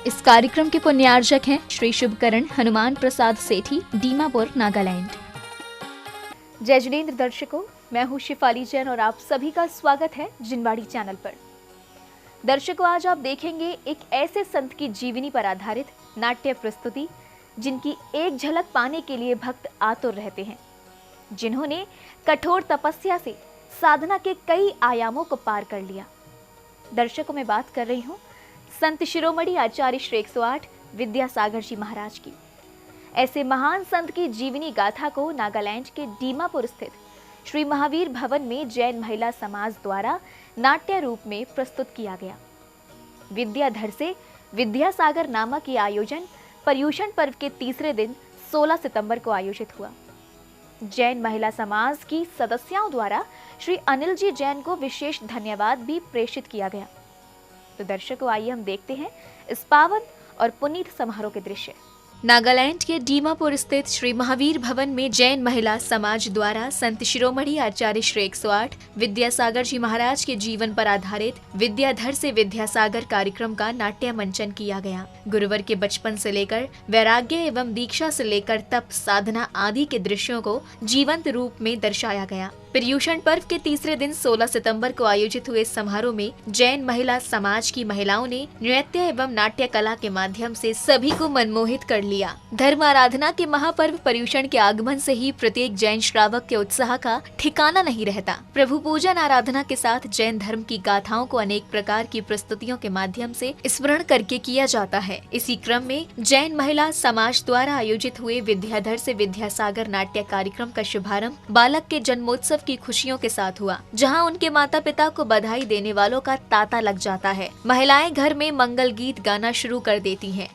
इस कार्यक्रम के पुण्यार्जक हैं श्री शुभकरण हनुमान प्रसाद सेठी, दीमापुर, नागालैंड। जय जिनेंद्र दर्शकों, मैं हूँ शिफाली जैन और आप सभी का स्वागत है जिनवाड़ी चैनल पर। दर्शकों, आज आप देखेंगे एक ऐसे संत की जीवनी पर आधारित नाट्य प्रस्तुति जिनकी एक झलक पाने के लिए भक्त आतुर रहते हैं, जिन्होंने कठोर तपस्या से साधना के कई आयामों को पार कर लिया। दर्शकों, मैं बात कर रही हूँ संत शिरोमणि आचार्य श्री 108 विद्यासागर जी महाराज की। ऐसे महान संत की जीवनी गाथा को नागालैंड के दीमापुर स्थित श्री महावीर भवन में जैन महिला समाज द्वारा नाट्य रूप में प्रस्तुत किया गया। विद्याधर से विद्यासागर नामक ये आयोजन पर्युषण पर्व के तीसरे दिन 16 सितंबर को आयोजित हुआ। जैन महिला समाज की सदस्यों द्वारा श्री अनिल जी जैन को विशेष धन्यवाद भी प्रेषित किया गया। तो दर्शकों, आइए हम देखते हैं इस पावन और पुनीत समारोह के दृश्य। नागालैंड के दीमापुर स्थित श्री महावीर भवन में जैन महिला समाज द्वारा संत शिरोमणि आचार्य श्री 108 विद्यासागर जी महाराज के जीवन पर आधारित विद्याधर से विद्यासागर कार्यक्रम का नाट्य मंचन किया गया। गुरुवर के बचपन से लेकर वैराग्य एवं दीक्षा से लेकर तप साधना आदि के दृश्यों को जीवंत रूप में दर्शाया गया। पर्युषण पर्व के तीसरे दिन 16 सितंबर को आयोजित हुए समारोह में जैन महिला समाज की महिलाओं ने नृत्य एवं नाट्य कला के माध्यम से सभी को मनमोहित कर लिया। धर्म आराधना के महापर्व पर्युषण के आगमन से ही प्रत्येक जैन श्रावक के उत्साह का ठिकाना नहीं रहता। प्रभु पूजन आराधना के साथ जैन धर्म की गाथाओं को अनेक प्रकार की प्रस्तुतियों के माध्यम से स्मरण करके किया जाता है। इसी क्रम में जैन महिला समाज द्वारा आयोजित हुए विद्याधर से विद्यासागर नाट्य कार्यक्रम का शुभारंभ बालक के जन्मोत्सव की खुशियों के साथ हुआ, जहां उनके माता पिता को बधाई देने वालों का तांता लग जाता है। महिलाएं घर में मंगल गीत गाना शुरू कर देती हैं।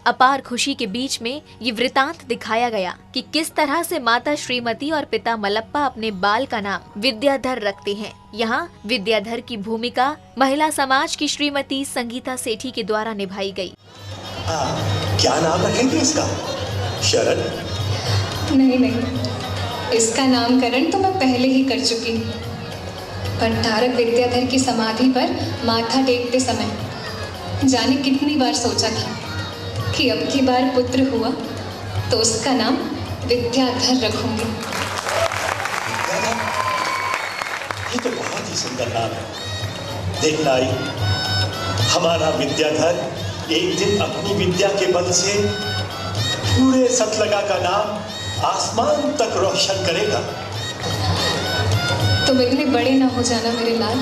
अपार खुशी के बीच में ये वृतांत दिखाया गया कि किस तरह से माता श्रीमती और पिता मलप्पा अपने बाल का नाम विद्याधर रखते हैं। यहाँ विद्याधर की भूमिका महिला समाज की श्रीमती संगीता सेठी के द्वारा निभाई गई। क्या नाम रखेंगे इसका? शरण? नहीं, इसका नामकरण तो मैं पहले ही कर चुकी। भंडारक विद्याधर की समाधि पर माथा टेकते समय जाने कितनी बार सोचा था कि अब की बार पुत्र हुआ तो उसका नाम विद्याधर रखूंगी। ये तो बहुत ही सुंदर नाम है। देखना आई, हमारा विद्याधर एक दिन अपनी विद्या के बल से पूरे सतलगा का नाम आसमान तक रोशन करेगा। तुम इतने बड़े ना हो जाना मेरे लाल,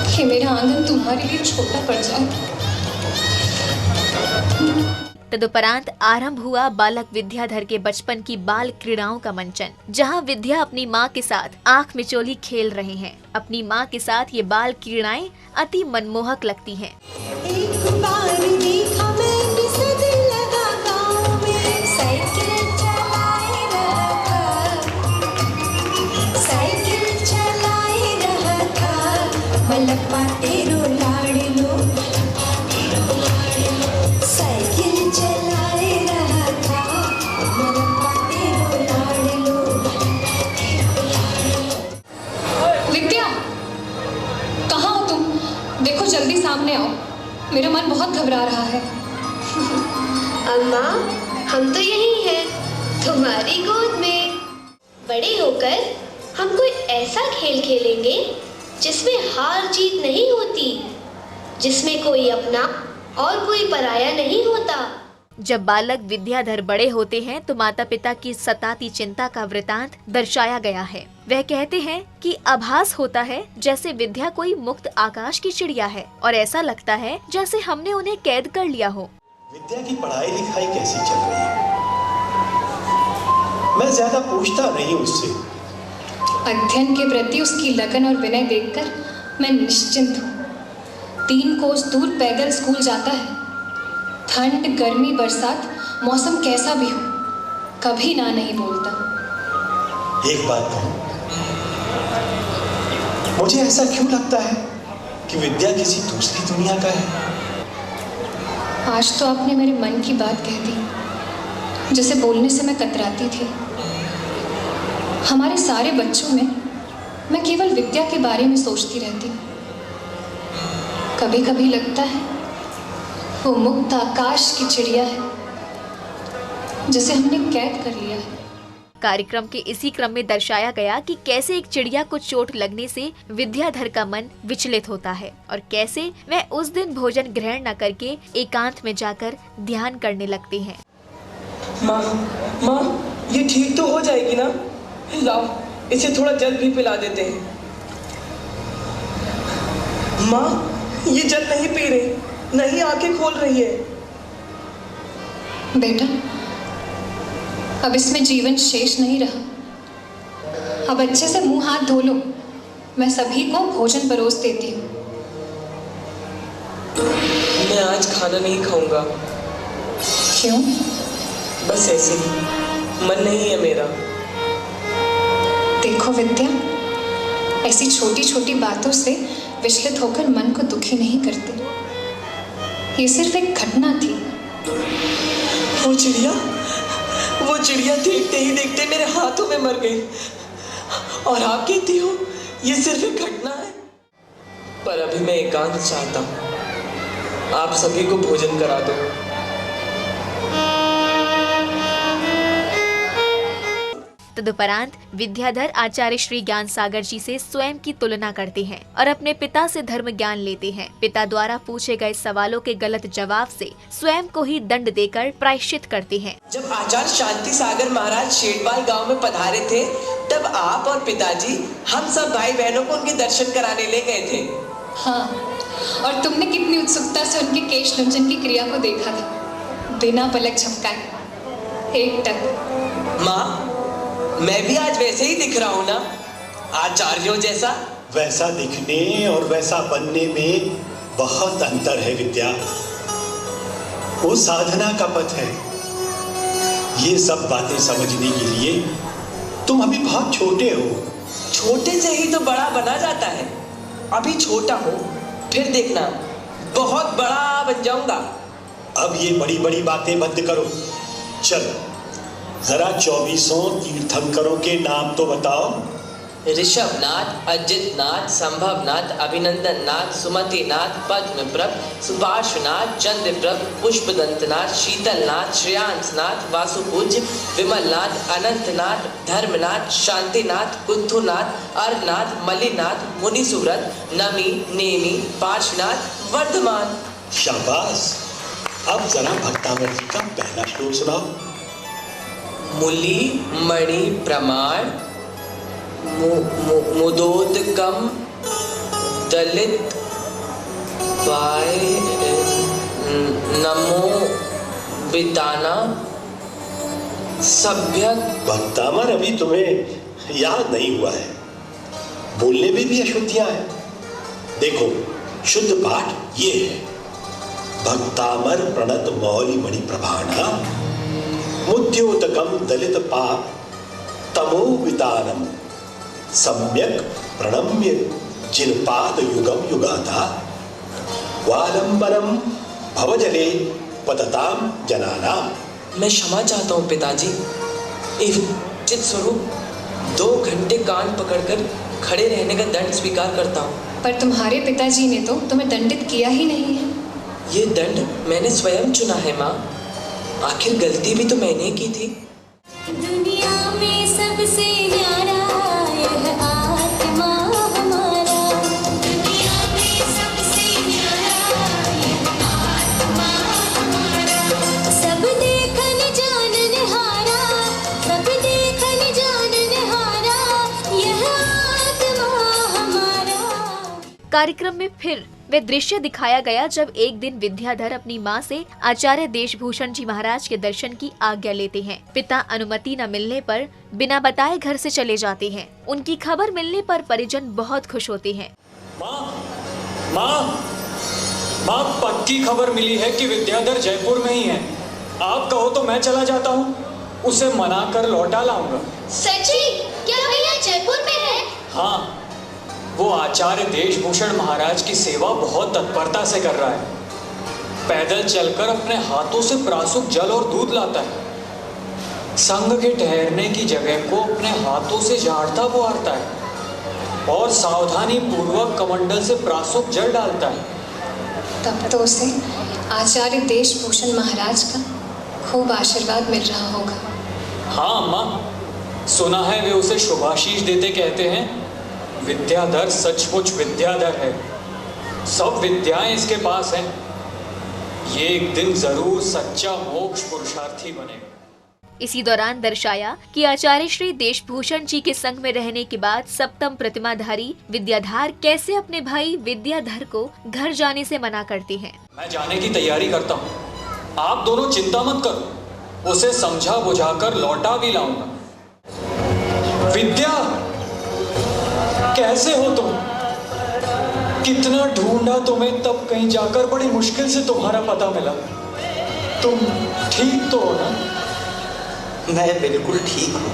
कि मेरा आंगन तुम्हारे लिए छोटा पड़ जाए। तदुपरांत आरंभ हुआ बालक विद्याधर के बचपन की बाल क्रीड़ाओं का मंचन, जहां विद्या अपनी मां के साथ आंख मिचोली खेल रहे हैं। अपनी मां के साथ ये बाल क्रीड़ाएं अति मनमोहक लगती हैं। एक बार देखा मैंने सदिल लगा गाँव में, साइकिल चलाए रहा था मलप्पा तेरो लाडलो। जल्दी सामने आओ, मेरा मन बहुत घबरा रहा है। अम्मा, हम तो यही हैं, तुम्हारी गोद में। बड़े होकर हम कोई ऐसा खेल खेलेंगे जिसमें हार जीत नहीं होती, जिसमें कोई अपना और कोई पराया नहीं होता। जब बालक विद्याधर बड़े होते हैं तो माता पिता की सताती चिंता का वृतांत दर्शाया गया है। वह कहते हैं कि आभास होता है जैसे विद्या कोई मुक्त आकाश की चिड़िया है और ऐसा लगता है जैसे हमने उन्हें कैद कर लिया हो। विद्या की पढ़ाई लिखाई कैसी चल रही है? मैं ज्यादा पूछता नहीं उससे। अध्ययन के प्रति उसकी लगन और विनय देखकर मैं निश्चिंत हूँ। 3 कोस दूर पैदल स्कूल जाता है। ठंड, गर्मी, बरसात मौसम कैसा भी हो, कभी ना नहीं बोलता। एक बात कहूं, मुझे ऐसा क्यों लगता है कि विद्या किसी दूसरी दुनिया का है। आज तो आपने मेरे मन की बात कह दी, जिसे बोलने से मैं कतराती थी। हमारे सारे बच्चों में मैं केवल विद्या के बारे में सोचती रहती हूँ। कभी कभी लगता है वो मुक्त आकाश की चिड़िया है जिसे हमने कैद कर लिया है। कार्यक्रम के इसी क्रम में दर्शाया गया कि कैसे एक चिड़िया को चोट लगने से विद्याधर का मन विचलित होता है और कैसे वह उस दिन भोजन ग्रहण न करके एकांत में जाकर ध्यान करने लगते हैं। माँ माँ, ये ठीक तो हो जाएगी ना? लाओ, इसे थोड़ा जल भी पिला देते हैं। माँ, ये जल नहीं पी रही, नहीं आंखें खोल रही है। बेटा, अब इसमें जीवन शेष नहीं रहा। अब अच्छे से मुंह हाथ धो लो, मैं सभी को भोजन परोस देती हूँ। मैं आज खाना नहीं खाऊंगा। क्यों? बस ऐसे ही, मन नहीं है मेरा। देखो विद्या, ऐसी छोटी छोटी बातों से विचलित होकर मन को दुखी नहीं करते। ये सिर्फ एक घटना थी। वो चिड़िया देखते ही देखते मेरे हाथों में मर गई, और आप कहती हो ये सिर्फ एक घटना है। पर अभी मैं एकांत चाहता हूँ, आप सभी को भोजन करा दो। तदुपरांत विद्याधर आचार्य श्री ज्ञान सागर जी से स्वयं की तुलना करते हैं और अपने पिता से धर्म ज्ञान लेते हैं। पिता द्वारा पूछे गए सवालों के गलत जवाब से स्वयं को ही दंड देकर प्रायश्चित करते हैं। जब आचार्य शांति सागर महाराज शेटवाल गांव में पधारे थे, तब आप और पिताजी हम सब भाई बहनों को उनके दर्शन कराने ले गए थे। हाँ, और तुमने कितनी उत्सुकता से उनके केश लुंजन की क्रिया को देखा था, बिना पलक झपकाए, एक टक। माँ, मैं भी आज वैसे ही दिख रहा हूँ ना, आचार्यों जैसा? वैसा दिखने और वैसा बनने में बहुत अंतर है विद्या। वो साधना का पथ है। ये सब बातें समझने के लिए तुम अभी बहुत छोटे हो। छोटे से ही तो बड़ा बना जाता है। अभी छोटा हो, फिर देखना बहुत बड़ा बन जाऊंगा। अब ये बड़ी बड़ी बातें बंद करो। चलो जरा 24 तीर्थंकरों के नाम तो बताओ। ऋषभनाथ, अजितनाथ, संभवनाथ, अभिनंदननाथ, सुमतिनाथ, पद्मप्रभ, सुभाषनाथ, चंद्रप्रभ, पुष्पदंतनाथ, शीतलनाथ, श्रेयांसनाथ, वासुपूज्य, विमलनाथ, अनंतनाथ, धर्मनाथ, शांतिनाथ, कुंथुनाथ, अर्नाथ, मलिनाथ, मुनिसुव्रत, नमी, नेमी, पार्श्वनाथ, वर्धमान। शाबाश। अब जरा भक्तामृत का पहला श्लोक सुनाओ। मुली मणि प्रमाण मुदोदकम दलित वाय नमो विताना सभ्य। भक्तामर, अभी तुम्हें याद नहीं हुआ है, बोलने में भी अशुद्धियां हैं। देखो, शुद्ध पाठ ये है, भक्तामर प्रणत मौलि मणि प्रभाणा मुद्योतकम दलित पाप तमो वितानम सम्यक प्रणम्य जिनपाद युगम युगाता वालंबनम भवजले पतताम जनानाम। मैं क्षमा चाहता हूँ पिताजी। चित स्वरूप 2 घंटे कान पकड़कर खड़े रहने का दंड स्वीकार करता हूँ। पर तुम्हारे पिताजी ने तो तुम्हें दंडित किया ही नहीं है। ये दंड मैंने स्वयं चुना है माँ। आखिर गलती भी तो मैंने की थी। दुनिया में सबसे न्यारा यह आत्मा हमारा। दुनिया में सबसे न्यारा यह आत्मा हमारा। सब देखन जानन हारा, सब देखन जानन हारा यह आत्मा हमारा। कार्यक्रम में फिर वे दृश्य दिखाया गया जब एक दिन विद्याधर अपनी मां से आचार्य देशभूषण जी महाराज के दर्शन की आज्ञा लेते हैं। पिता अनुमति न मिलने पर बिना बताए घर से चले जाते हैं। उनकी खबर मिलने पर परिजन बहुत खुश होते हैं। माँ, पक्की खबर मिली है कि विद्याधर जयपुर में ही है। आप कहो तो मैं चला जाता हूँ, उसे मना कर लौटा लाऊंगा। सच्ची? क्या भैया जयपुर में है? हाँ, वो आचार्य देशभूषण महाराज की सेवा बहुत तत्परता से कर रहा है। पैदल चलकर अपने हाथों से प्रासुक जल और दूध लाता है। संघ के ठहरने की जगह को अपने हाथों से झाड़ता बुहारता है और सावधानी पूर्वक कमंडल से प्रासुक जल डालता है। तब तो उसे आचार्य देशभूषण महाराज का खूब आशीर्वाद मिल रहा होगा। हाँ अम्मा, सुना है वे उसे शुभाशीष देते कहते हैं, विद्याधर सचमुच विद्याधर है, सब विद्याएं इसके पास हैं। ये एक दिन जरूर सच्चा मोक्ष पुरुषार्थी बनेगा। इसी दौरान दर्शाया कि आचार्य श्री देशभूषण जी के संग में रहने के बाद सप्तम प्रतिमाधारी विद्याधर कैसे अपने भाई विद्याधर को घर जाने से मना करती हैं। मैं जाने की तैयारी करता हूँ, आप दोनों चिंता मत करो, उसे समझा बुझाकर लौटा भी लाऊंगा। विद्या, कैसे हो तुम? कितना ढूंढा तुम्हें, तब कहीं जाकर बड़ी मुश्किल से तुम्हारा पता मिला। तुम ठीक तो हो ना? मैं बिल्कुल ठीक हूँ।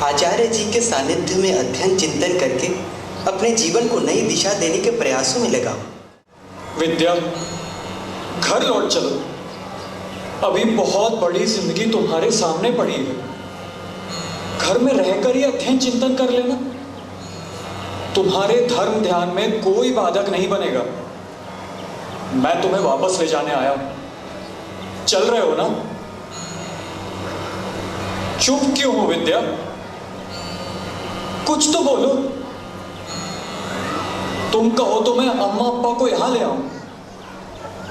आचार्य जी के सानिध्य में अध्ययन चिंतन करके अपने जीवन को नई दिशा देने के प्रयासों में लगा हूँ। विद्या, घर लौट चलो, अभी बहुत बड़ी जिंदगी तुम्हारे सामने पड़ी है। घर में रहकर ही अध्ययन चिंतन कर लेना, तुम्हारे धर्म ध्यान में कोई बाधक नहीं बनेगा। मैं तुम्हें वापस ले जाने आया हूं, चल रहे हो ना? चुप क्यों हो विद्या? कुछ तो बोलो। तुम कहो तो मैं अम्मा अप्पा को यहां ले आऊं।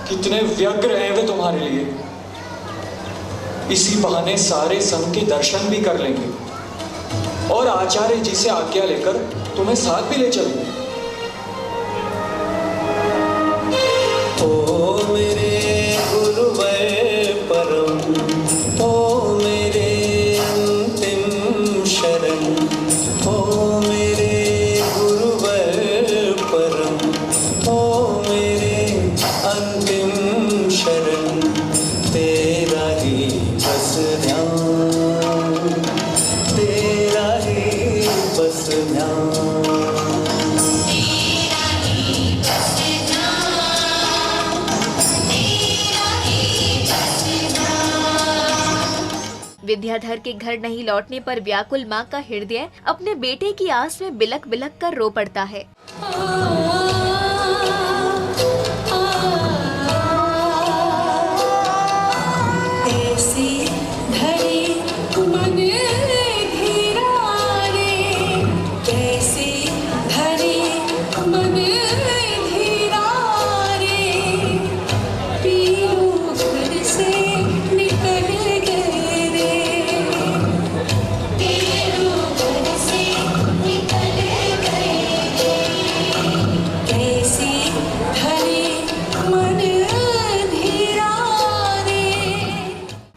कितने व्यग्र हैं वे तुम्हारे लिए। इसी बहाने सारे संघ के दर्शन भी कर लेंगे और आचार्य जी से आज्ञा लेकर तुम्हें साथ भी ले चलेंगे। ओ मेरे गुरुवर परम, ओ मेरे अंतिम शरण, ओ मेरे गुरुवर परम, ओ मेरे अंतिम शरण, तेरा ही बस ध्यान, तेरा ही बस ध्यान। विद्याधर के घर नहीं लौटने पर व्याकुल माँ का हृदय अपने बेटे की आस में बिलक बिलक कर रो पड़ता है। ऐसी घड़ी मन धीरा रे, कैसी घड़ी मन धीरा रे, पीलू घर से निकल गए रे, पीलू घर से निकल गए रे, कैसी घड़ी मन धीरा रे।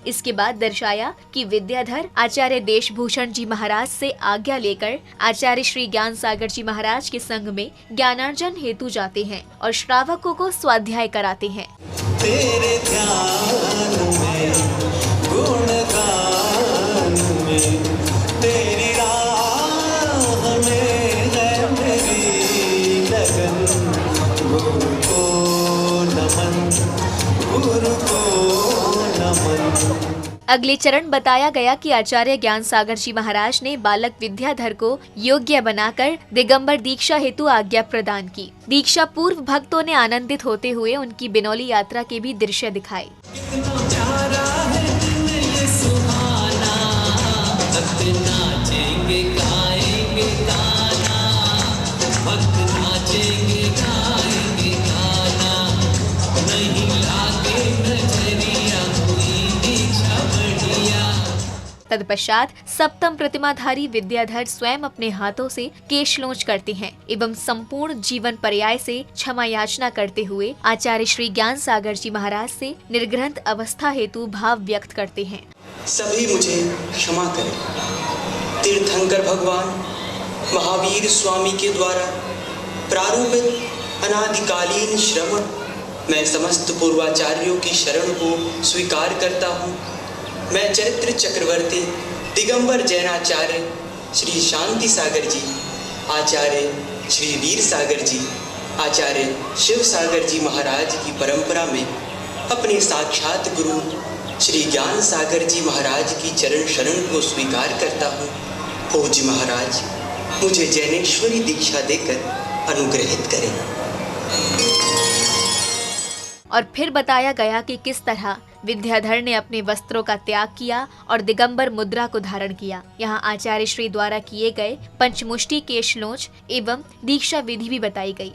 इसके बाद दर्शाया कि विद्याधर आचार्य देशभूषण जी महाराज से आज्ञा लेकर आचार्य श्री ज्ञान सागर जी महाराज के संग में ज्ञानार्जन हेतु जाते हैं और श्रावकों को स्वाध्याय कराते हैं। तेरे ध्यान में, गुणगान में, तेरी राह में है मेरी लगन। गुरु को नमन, गुरु को नमन। अगले चरण बताया गया कि आचार्य ज्ञान सागर जी महाराज ने बालक विद्याधर को योग्य बनाकर दिगंबर दीक्षा हेतु आज्ञा प्रदान की। दीक्षा पूर्व भक्तों ने आनंदित होते हुए उनकी बिनौली यात्रा के भी दृश्य दिखाए। नाचेंगे गाएंगे गाना, भक्त नाचेंगे गाएंगे गाना, नहीं लागे नजरिया हुई दीक्षा बढ़िया। तत्पश्चात सप्तम प्रतिमाधारी विद्याधर स्वयं अपने हाथों से केश लोंच करते हैं एवं संपूर्ण जीवन पर्याय से क्षमा याचना करते हुए आचार्य श्री ज्ञान सागर जी महाराज से निर्ग्रंथ अवस्था हेतु भाव व्यक्त करते हैं। सभी मुझे क्षमा करें। तीर्थंकर भगवान महावीर स्वामी के द्वारा प्रारूपित अनादिकालीन श्रवण मैं समस्त पूर्वाचार्यों की शरण को स्वीकार करता हूँ। मैं चरित्र चक्रवर्ती दिगंबर जैनाचार्य श्री शांति सागर जी, आचार्य श्री वीर सागर जी, आचार्य शिव सागर जी महाराज की परंपरा में अपने साक्षात गुरु श्री ज्ञान सागर जी महाराज की चरण शरण को स्वीकार करता हूँ। पूज्य महाराज मुझे जैनेश्वरी दीक्षा देकर अनुग्रहित करें। और फिर बताया गया कि किस तरह विद्याधर ने अपने वस्त्रों का त्याग किया और दिगंबर मुद्रा को धारण किया। यहाँ आचार्य श्री द्वारा किए गए पंचमुष्टि केशलोच एवं दीक्षा विधि भी बताई गई।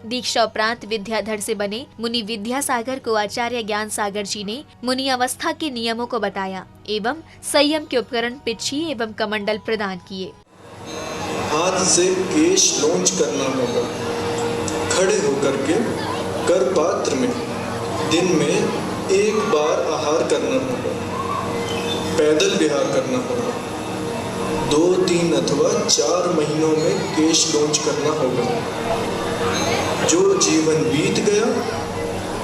दीक्षा उपरांत विद्याधर से बने मुनि विद्यासागर को आचार्य ज्ञान सागर जी ने मुनि अवस्था के नियमों को बताया एवं संयम के उपकरण पिच्छी एवं कमंडल प्रदान किए। हाथ से केश लॉन्च करना होगा। खड़े होकर के कर पात्र में दिन में 1 बार आहार करना होगा। पैदल विहार करना होगा। 2, 3 अथवा 4 महीनों में केश लॉन्च करना होगा। जो जीवन बीत गया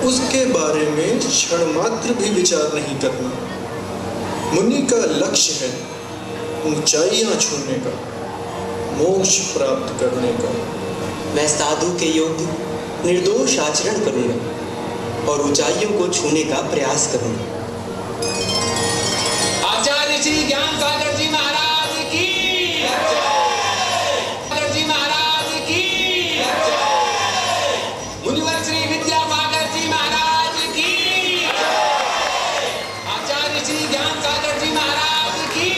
उसके बारे में क्षण मात्र भी विचार नहीं करना। मुनि का लक्ष्य है ऊंचाइयां छूने का, मोक्ष प्राप्त करने का। मैं साधु के योग्य निर्दोष आचरण करूंगा और ऊंचाइयों को छूने का प्रयास करूंगा। आचार्य श्री ज्ञान सागर जी महाराज की सागर जी महाराज की मुनिवर श्री विद्यासागर जी महाराज की आचार्य श्री ज्ञान सागर जी महाराज की।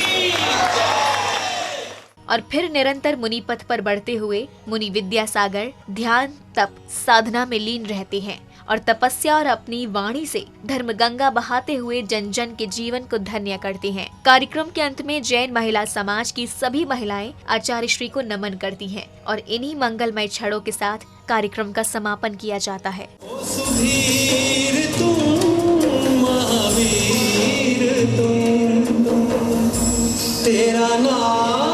और फिर निरंतर मुनि पथ पर बढ़ते हुए मुनि विद्यासागर ध्यान तप साधना में लीन रहते हैं और तपस्या और अपनी वाणी से धर्म गंगा बहाते हुए जन जन के जीवन को धन्य करते हैं। कार्यक्रम के अंत में जैन महिला समाज की सभी महिलाएं आचार्य श्री को नमन करती हैं और इन्हीं मंगलमय क्षणों के साथ कार्यक्रम का समापन किया जाता है। सुधीर तुम महावीर तुम तेरा नाम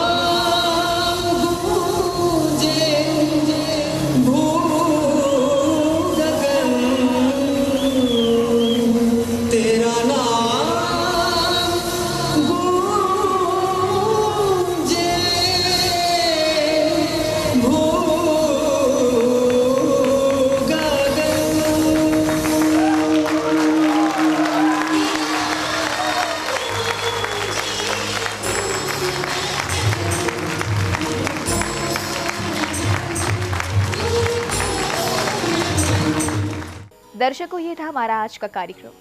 दर्शकों, ये था हमारा आज का कार्यक्रम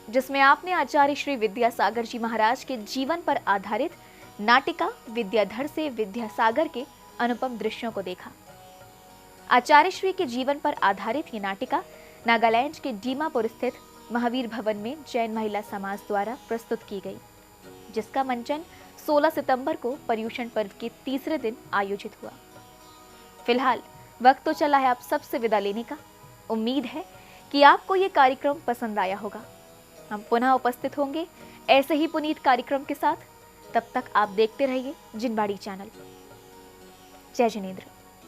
जिसमें आपने आचार्य श्री विद्यासागर जी महाराज के जीवन पर आधारित नाटिका विद्याधर से विद्यासागर के अनुपम दृश्यों को देखा। आचार्य श्री के जीवन पर आधारित ये नाटिका नागालैंड के दीमापुर स्थित महावीर भवन में जैन महिला समाज द्वारा प्रस्तुत की गई, जिसका मंचन 16 सितंबर को पर्युषण पर्व के तीसरे दिन आयोजित हुआ। फिलहाल वक्त तो चला है आप सबसे विदा लेने का। उम्मीद है कि आपको ये कार्यक्रम पसंद आया होगा। हम पुनः उपस्थित होंगे ऐसे ही पुनीत कार्यक्रम के साथ। तब तक आप देखते रहिए जिनवाड़ी चैनल। जय जिनेंद्र।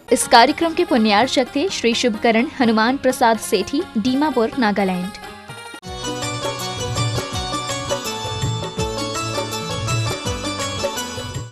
इस कार्यक्रम के पुण्यार्चक थे श्री शुभकरण हनुमान प्रसाद सेठी, दीमापुर, नागालैंड।